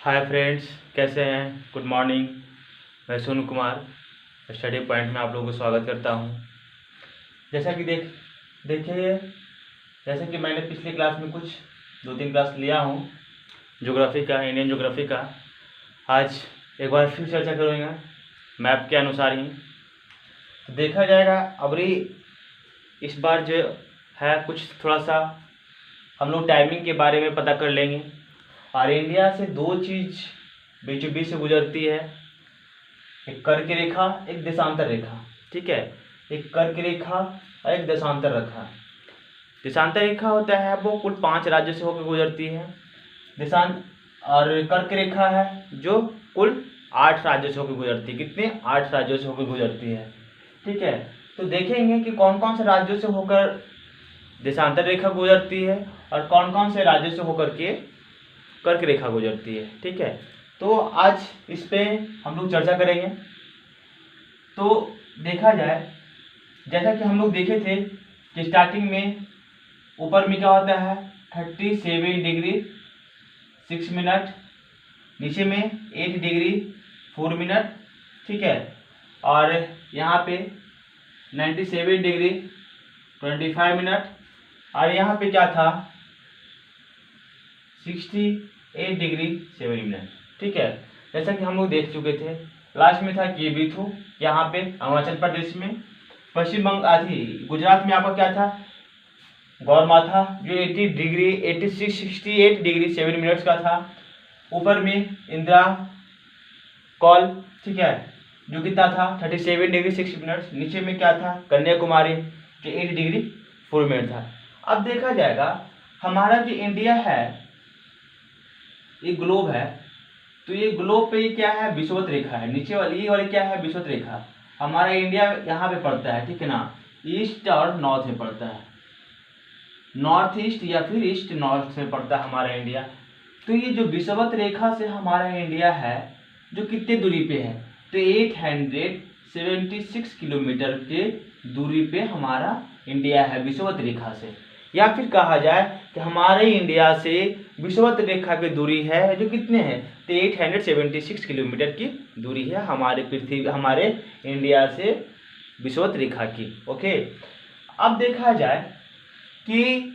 Hi friends, कैसे हैं? Good morning. मैं सोनू कुमार स्टडी पॉइंट में आप लोगों को स्वागत करता हूं। जैसा कि देखिए, जैसे कि मैंने पिछली क्लास में कुछ 2-3 क्लास लिया हूं ज्योग्राफी का, इंडियन ज्योग्राफी का। आज एक बार फिर चर्चा करेंगे मैप के अनुसार ही। तो देखा जाएगा अबरी इस बार जो है कुछ थोड़ा सा हम लोग टाइमिंग के बारे में पता कर लेंगे। और इंडिया से दो चीज़ बीचों बीच से गुजरती है, एक कर्क रेखा, एक देशांतर रेखा। ठीक है, एक कर्क रेखा और एक देशांतर रेखा। देशांतर रेखा होता है वो कुल 5 राज्यों से होकर गुजरती है। और कर्क रेखा है जो कुल 8 राज्यों से होकर गुजरती है। कितने? 8 राज्यों से होकर गुजरती है। ठीक है, तो देखेंगे कि कौन कौन से राज्यों से होकर देशांतर रेखा गुजरती है और कौन कौन से राज्यों से होकर के कर्क रेखा गुजरती है। ठीक है, तो आज इस पे हम लोग चर्चा करेंगे। तो देखा जाए, जैसा कि हम लोग देखे थे कि स्टार्टिंग में ऊपर में क्या होता है 37 डिग्री 6 मिनट, नीचे में 8 डिग्री 4 मिनट। ठीक है, और यहाँ पे 97 डिग्री 25 मिनट, और यहाँ पे क्या था 68 डिग्री 7 मिनट। ठीक है, जैसा कि हम लोग देख चुके थे। लास्ट में था केबिथु, यहाँ पे अरुणाचल प्रदेश में। पश्चिम बंगाल थी, गुजरात में आपका क्या था गौरमाथा, जो 68 डिग्री 7 मिनट्स का था। ऊपर में इंदिरा कॉल, ठीक है, जो कितना था 37 डिग्री 6 मिनट। नीचे में क्या था कन्याकुमारी, जो 8 डिग्री 4 मिनट था। अब देखा जाएगा हमारा जो इंडिया है, ये ग्लोब है, तो ये ग्लोब पे क्या है विषुवत रेखा है। नीचे वाली ये वाली क्या है विषुवत रेखा। हमारा इंडिया यहाँ पे पड़ता है, ठीक है ना, ईस्ट और नॉर्थ में पड़ता है, नॉर्थ ईस्ट या फिर ईस्ट नॉर्थ में पड़ता है हमारा इंडिया। तो ये जो विषुवत रेखा से हमारा इंडिया है जो कितने दूरी पे है, तो 876 किलोमीटर के दूरी पे हमारा इंडिया है विषुवत रेखा से। या फिर कहा जाए कि हमारे इंडिया से विषुवत रेखा की दूरी है जो कितने हैं, तो 876 किलोमीटर की दूरी है हमारे इंडिया से विषुवत रेखा की। ओके, अब देखा जाए कि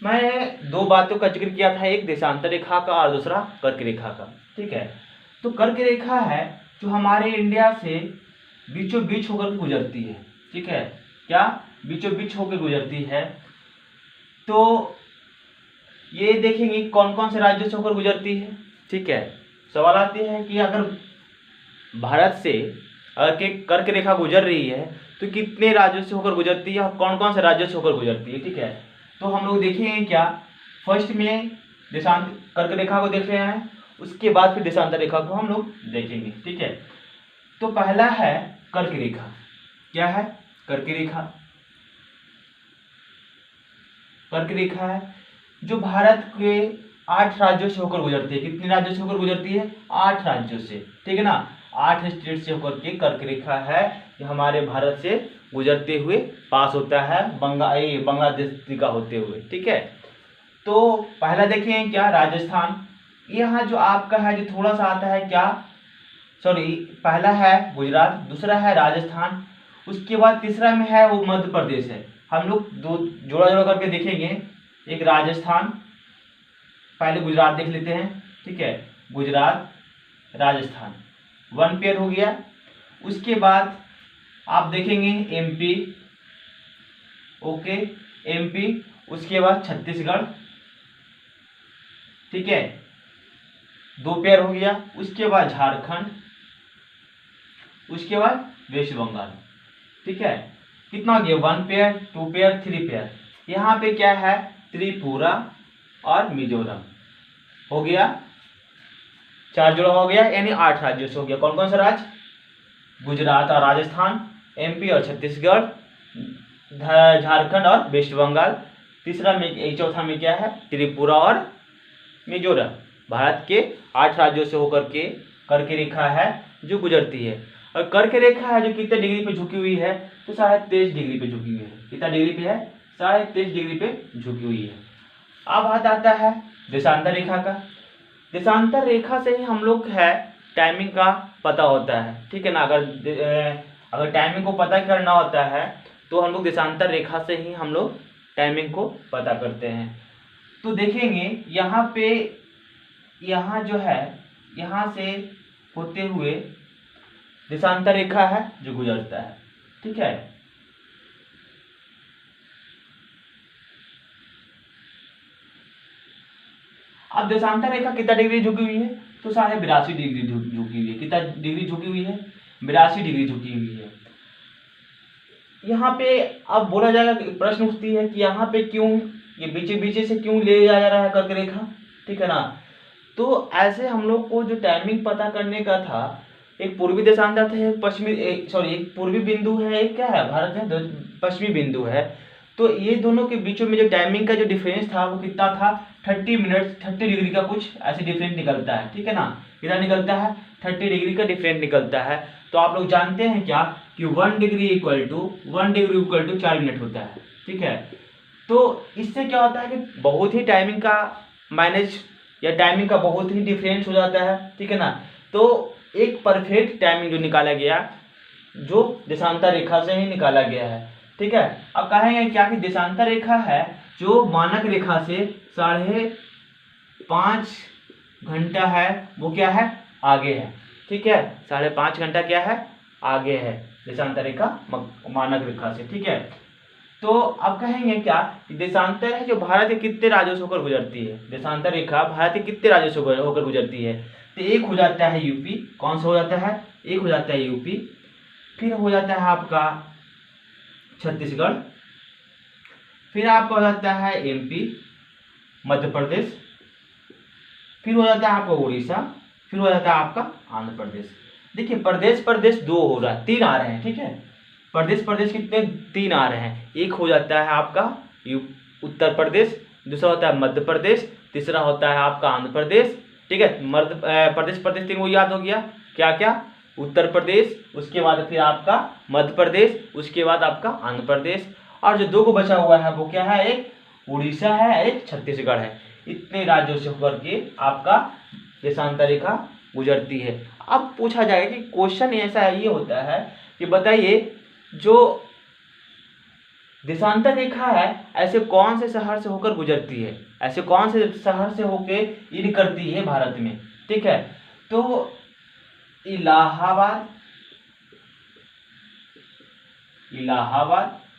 मैं 2 बातों का जिक्र किया था, एक देशांतर रेखा का और दूसरा कर्क रेखा का। ठीक है, तो कर्क रेखा है जो हमारे इंडिया से बीचों बीच होकर गुजरती है। ठीक है, क्या बीचों बीच होकर गुजरती है। तो ये देखेंगे कौन कौन से राज्यों से होकर गुजरती है। ठीक है, सवाल आते हैं कि अगर भारत से अगर कर्क रेखा गुजर रही है तो कितने राज्यों से होकर गुजरती है और कौन कौन से राज्यों से होकर गुजरती है। ठीक है, तो हम लोग देखेंगे क्या, फर्स्ट में कर्क रेखा को देख रहे हैं, उसके बाद फिर देशांतर रेखा को हम लोग देखेंगे। ठीक है, तो पहला है कर्क रेखा। क्या है कर्क रेखा? कर्क रेखा है जो भारत के 8 राज्यों से होकर गुजरती है। कितने राज्यों से होकर गुजरती है? 8 राज्यों से। ठीक है ना, 8 स्टेट से होकर के कर्क रेखा है जो हमारे भारत से गुजरते हुए पास होता है बांग्लादेश का होते हुए। ठीक है, तो पहला देखें क्या राजस्थान, यहाँ जो आपका है जो थोड़ा सा आता है क्या, सॉरी, पहला है गुजरात, दूसरा है राजस्थान, उसके बाद तीसरा में है वो मध्य प्रदेश है। हम लोग दो जोड़ा जोड़ा करके देखेंगे, एक राजस्थान, पहले गुजरात देख लेते हैं। ठीक है, गुजरात राजस्थान 1 पेयर हो गया। उसके बाद आप देखेंगे एमपी, ओके, एमपी, उसके बाद छत्तीसगढ़, ठीक है, 2 पेयर हो गया। उसके बाद झारखंड, उसके बाद वेस्ट बंगाल। ठीक है, कितना हो गया 1 पेयर 2 पेयर 3 पेयर। यहाँ पे क्या है त्रिपुरा और मिजोरम हो गया, 4 जोड़ा हो गया, यानी 8 राज्यों से हो गया। कौन कौन सा राज्य? गुजरात और राजस्थान, एमपी और छत्तीसगढ़, झारखंड और वेस्ट बंगाल। तीसरा में चौथा में क्या है त्रिपुरा और मिजोरम। भारत के 8 राज्यों से होकर के कर्क रेखा है जो गुजरती है। और कर्क रेखा है जो कितने डिग्री पे झुकी हुई है, तो 23.5 डिग्री पे झुकी हुई है। कितना डिग्री पे है? 23.5 डिग्री पे झुकी हुई है। अब बात आता है देशांतर रेखा का। देशांतर रेखा से ही हम लोग है टाइमिंग का पता होता है, ठीक है ना। अगर टाइमिंग को पता करना होता है तो हम लोग देशांतर रेखा से ही हम लोग टाइमिंग को पता करते हैं। तो देखेंगे यहाँ पे, यहाँ जो है यहाँ से होते हुए देशांतर रेखा है जो गुजरता है, ठीक है। अब देशांतर रेखा कितना डिग्री झुकी हुई है, तो 82.5 डिग्री झुकी हुई है। कितना डिग्री झुकी हुई है, 82 डिग्री झुकी हुई है। यहाँ पे अब बोला जाएगा, प्रश्न उठती है कि यहाँ पे क्यों ये बीचे बीचे से क्यों ले जाया जा रहा है कर्क रेखा, ठीक है ना। तो ऐसे हम लोग को जो टाइमिंग पता करने का था, एक पूर्वी देशांतर था, एक पश्चिमी, एक पूर्वी बिंदु है, एक क्या है भारत में पश्चिमी बिंदु है। तो ये दोनों के बीचों में जो टाइमिंग का जो डिफरेंस था वो कितना था, 30 मिनट, 30 डिग्री का कुछ ऐसे डिफरेंस निकलता है, ठीक है ना। कितना निकलता है, 30 डिग्री का डिफरेंस निकलता है। तो आप लोग जानते हैं क्या कि 1 डिग्री इक्वल टू 4 मिनट होता है, ठीक है। तो इससे क्या होता है कि बहुत ही टाइमिंग का मैनेज या टाइमिंग का बहुत ही डिफरेंस हो जाता है, ठीक है ना। तो एक परफेक्ट टाइमिंग जो निकाला गया, जो देशांतर रेखा से ही निकाला गया है, ठीक है। अब कहेंगे क्या कि देशांतर रेखा है जो मानक रेखा से 5.5 घंटा है, वो क्या है, आगे है, ठीक है। 5.5 घंटा क्या है, आगे है देशांतर रेखा मानक रेखा से, ठीक है। तो अब कहेंगे क्या कि देशांतर है जो भारत के कितने राज्यों से होकर गुजरती है, देशांतर रेखा भारत के कितने राज्यों से होकर गुजरती है। तो एक हो जाता है यूपी, कौन सा हो जाता है, एक हो जाता है यूपी, फिर हो जाता है आपका छत्तीसगढ़, फिर आपका हो जाता है एमपी मध्य प्रदेश, फिर हो जाता है आपका उड़ीसा, फिर हो जाता है आपका आंध्र प्रदेश। देखिए प्रदेश प्रदेश 2 हो रहा है, 3 आ रहे हैं, ठीक है। प्रदेश प्रदेश कितने, 3 आ रहे हैं। एक हो जाता है आपका उत्तर प्रदेश, दूसरा होता है मध्य प्रदेश, तीसरा होता है आपका आंध्र प्रदेश, ठीक है। प्रदेश प्रदेश 3 वो याद हो गया, क्या क्या, उत्तर प्रदेश, उसके बाद फिर आपका मध्य प्रदेश, उसके बाद आपका आंध्र प्रदेश, और जो 2 को बचा हुआ है वो क्या है, एक उड़ीसा है, एक छत्तीसगढ़ है। इतने राज्यों से होकर के आपका देशांतर रेखा गुजरती है। अब पूछा जाएगा कि क्वेश्चन ऐसा ये होता है कि बताइए जो देशांतर रेखा है ऐसे कौन से शहर से होकर गुजरती है, ऐसे कौन से शहर से होकर इन करती है भारत में, ठीक है। तो इलाहाबाद,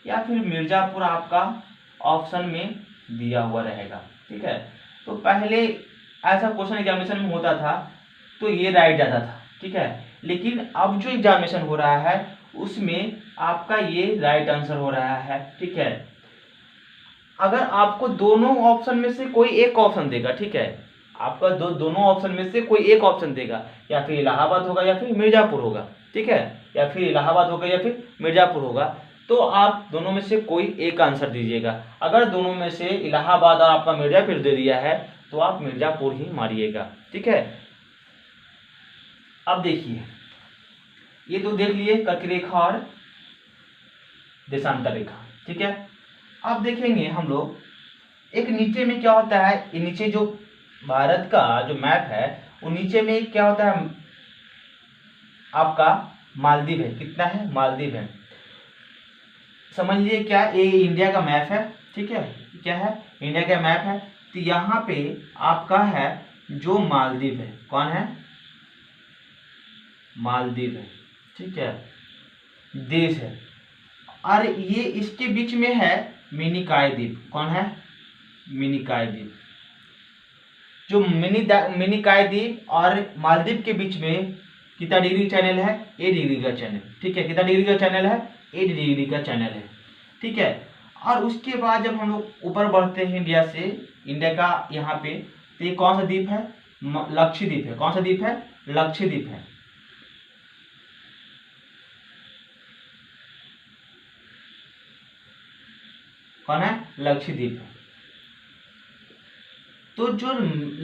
या फिर मिर्जापुर आपका ऑप्शन में दिया हुआ रहेगा, ठीक है। तो पहले ऐसा क्वेश्चन एग्जामिनेशन में होता था तो ये राइट जाता था, ठीक है। लेकिन अब जो एग्जामिनेशन हो रहा है उसमें आपका ये राइट आंसर हो रहा है, ठीक है। अगर आपको दोनों ऑप्शन में से कोई एक ऑप्शन देगा, ठीक है, आपका दोनों ऑप्शन में से कोई एक ऑप्शन देगा, या फिर इलाहाबाद होगा या फिर मिर्जापुर होगा, ठीक है, या फिर इलाहाबाद होगा या फिर मिर्जापुर होगा, तो आप दोनों में से कोई एक आंसर दीजिएगा। अगर दोनों में से इलाहाबाद और आपका मिर्जापुर दे दिया है तो आप मिर्जापुर ही मारिएगा, ठीक है। अब देखिए ये तो देख लिए कर्क रेखा और देशांतर रेखा, ठीक है। अब देखेंगे हम लोग एक नीचे में क्या होता है, ये नीचे जो भारत का जो मैप है वो नीचे में क्या होता है, आपका मालदीव है, कितना है, मालदीव है। समझ लिए क्या, ये इंडिया का मैप है, ठीक है, क्या है, इंडिया का मैप है। तो यहाँ पे आपका है जो मालदीव है, कौन है, मालदीव है, ठीक है, देश है। और ये इसके बीच में है मिनिकॉय द्वीप, कौन है, मिनिकॉय द्वीप। जो मिनिकॉय द्वीप और मालदीव के बीच में कितना डिग्री चैनल है, 8 डिग्री का चैनल, ठीक है। कितना डिग्री का चैनल है, 8 डिग्री का चैनल है, ठीक है। और उसके बाद जब हम लोग ऊपर बढ़ते हैं इंडिया से, इंडिया का यहाँ पे, तो ये कौन सा द्वीप है, लक्षद्वीप है। कौन सा द्वीप है, लक्षद्वीप है। कौन है, लक्षद्वीप है। तो जो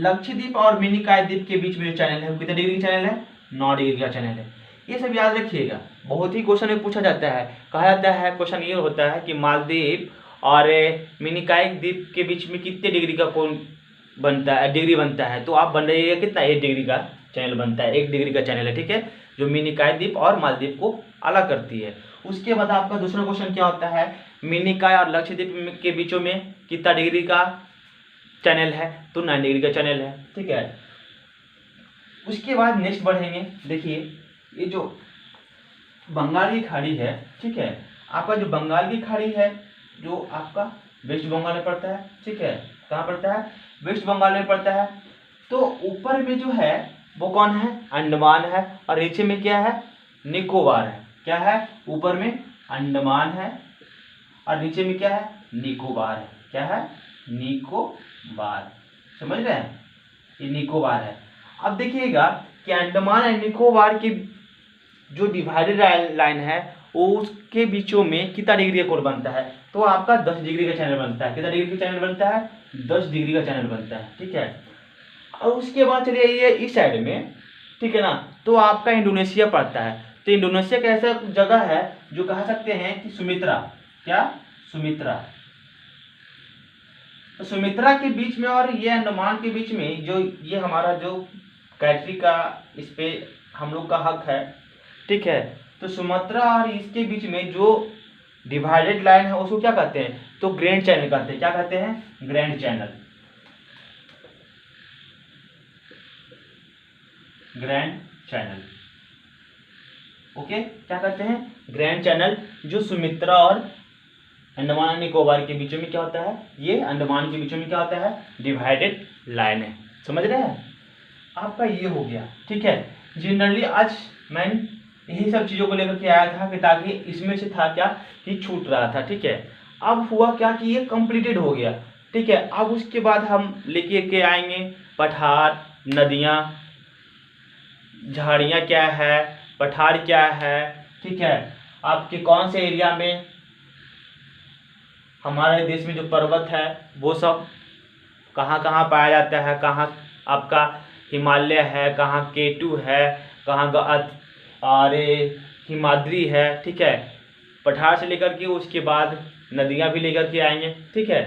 लक्षद्वीप और मिनिकॉय द्वीप के बीच में जो चैनल है वो कितना डिग्री चैनल है, 9 डिग्री का चैनल है। ये सब याद रखिएगा, बहुत ही क्वेश्चन में पूछा जाता है। कहा जाता है, क्वेश्चन ये होता है कि मालदीव और मिनिकॉय द्वीप के बीच में कितने डिग्री का कोण बनता है, डिग्री बनता है, तो आप बन रही है कितना 8 डिग्री का चैनल बनता है, 1 डिग्री का चैनल है, ठीक है, जो मिनिकॉय द्वीप और मालदीव को अलग करती है। उसके बाद आपका दूसरा क्वेश्चन क्या होता है, मिनिकॉय और लक्षद्वीप के बीचों में कितना डिग्री का चैनल है, तो 9 डिग्री का चैनल है, ठीक है। उसके बाद नेक्स्ट बढ़ेंगे, देखिए ये जो बंगाल की खाड़ी है, ठीक है, आपका जो बंगाल की खाड़ी है जो आपका वेस्ट बंगाल में पड़ता है, ठीक है, कहाँ पड़ता है, वेस्ट बंगाल में पड़ता है। तो ऊपर में जो है वो कौन है, अंडमान है, और नीचे में क्या है, निकोबार है। क्या है, ऊपर में अंडमान है और नीचे में क्या है, निकोबार है। क्या है, निकोबार, समझ रहे हैं, ये निकोबार है। अब देखिएगा कि अंडमान एंड निकोबार की जो डिवाइडेड लाइन है उसके बीचों में कितना डिग्री का कोण बनता है, तो आपका 10 डिग्री का चैनल बनता है। कितना डिग्री का चैनल बनता है, 10 डिग्री का चैनल बनता है, ठीक है। और उसके बाद चलिए ये इस साइड में, ठीक है ना, तो आपका इंडोनेशिया पड़ता है। तो इंडोनेशिया का ऐसा जगह है जो कह सकते हैं कि सुमित्रा, क्या, सुमित्रा, तो सुमित्रा के बीच में और ये अंडमान के बीच में जो ये हमारा जो कंट्री का इस पे हम लोग का हक है, ठीक है। तो सुमित्रा और इसके बीच में जो डिवाइडेड लाइन है उसको क्या कहते हैं, तो ग्रैंड चैनल कहते हैं। क्या कहते हैं, grand channel, grand channel, okay, क्या कहते हैं, ग्रैंड चैनल, जो सुमित्रा और अंडमान और निकोबार के बीचों में क्या होता है, ये अंडमान के बीचों में क्या होता है, डिवाइडेड लाइन है, समझ रहे हैं। आपका ये हो गया, ठीक है। जनरली आज मैं यही सब चीज़ों को लेकर के आया था कि ताकि इसमें से था क्या कि छूट रहा था, ठीक है। अब हुआ क्या कि ये कंप्लीटेड हो गया, ठीक है। अब उसके बाद हम लेके के आएंगे पठार, नदियाँ, झाड़ियाँ क्या है, पठार क्या है, ठीक है, आपके कौन से एरिया में हमारे देश में जो पर्वत है वो सब कहाँ कहाँ पाया जाता है, कहाँ आपका हिमालय है, कहाँ केटू है, कहाँ और हिमाद्री है, ठीक है। पठार से लेकर के उसके बाद नदियाँ भी लेकर के आएंगे, ठीक है।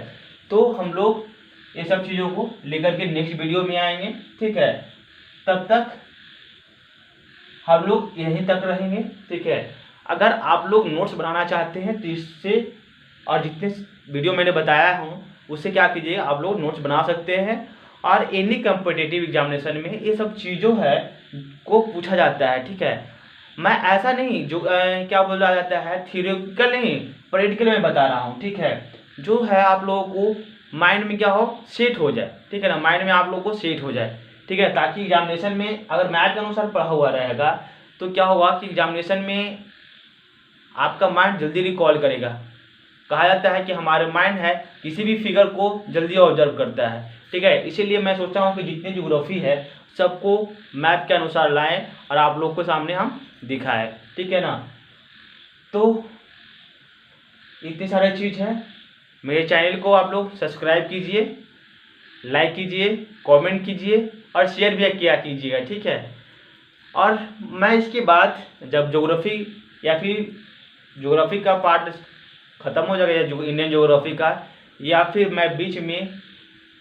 तो हम लोग ये सब चीज़ों को लेकर के नेक्स्ट वीडियो में आएंगे, ठीक है। तब तक हम लोग यहीं तक रहेंगे, ठीक है। अगर आप लोग नोट्स बनाना चाहते हैं तो इससे और जितने वीडियो मैंने बताया हूँ उससे क्या कीजिए, आप लोग नोट्स बना सकते हैं। और एनी कम्पिटिटिव एग्जामिनेशन में ये सब चीज़ों है को पूछा जाता है, ठीक है। मैं ऐसा नहीं जो क्या बोला जाता है, थियोरिटिकल नहीं, प्रैक्टिकल में बता रहा हूँ, ठीक है। जो है आप लोगों को माइंड में क्या हो, सेट हो जाए, ठीक है ना, माइंड में आप लोगों को सेट हो जाए, ठीक है। ताकि एग्जामिनेशन में अगर मैथ के अनुसार पढ़ा हुआ रहेगा तो क्या होगा कि एग्जामिनेशन में आपका माइंड जल्दी रिकॉल करेगा। कहा जाता है कि हमारे माइंड है किसी भी फिगर को जल्दी ऑब्जर्व करता है, ठीक है। इसीलिए मैं सोचता हूँ कि जितनी ज्योग्राफी है सबको मैप के अनुसार लाएं और आप लोग के सामने हम दिखाएं, ठीक है ना। तो इतनी सारी चीज़ है, मेरे चैनल को आप लोग सब्सक्राइब कीजिए, लाइक कीजिए, कमेंट कीजिए और शेयर भी किया कीजिएगा, ठीक है। और मैं इसके बाद जब ज्योग्राफी या फिर ज्योग्राफी का पार्ट ख़त्म हो जाएगा, या इंडियन ज्योग्राफी का, या फिर मैं बीच में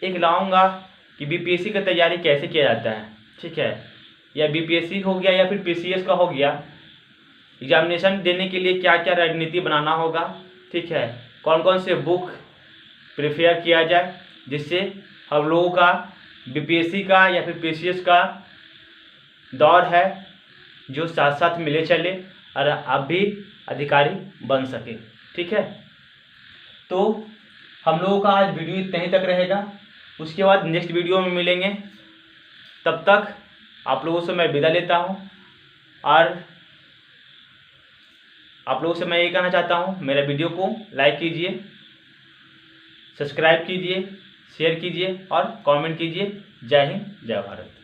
एक लाऊंगा कि बीपीएससी की तैयारी कैसे किया जाता है, ठीक है। या बीपीएससी हो गया या फिर पीसीएस का हो गया, एग्जामिनेशन देने के लिए क्या क्या रणनीति बनाना होगा, ठीक है। कौन कौन से बुक प्रिफेयर किया जाए जिससे हम लोगों का बीपीएससी का या फिर पीसीएस का दौर है जो साथ साथ मिले चले और आप भी अधिकारी बन सके, ठीक है। तो हम लोगों का आज वीडियो इतने ही तक रहेगा, उसके बाद नेक्स्ट वीडियो में मिलेंगे। तब तक आप लोगों से मैं विदा लेता हूं और आप लोगों से मैं ये कहना चाहता हूं, मेरे वीडियो को लाइक कीजिए, सब्सक्राइब कीजिए, शेयर कीजिए और कमेंट कीजिए। जय हिंद, जय भारत।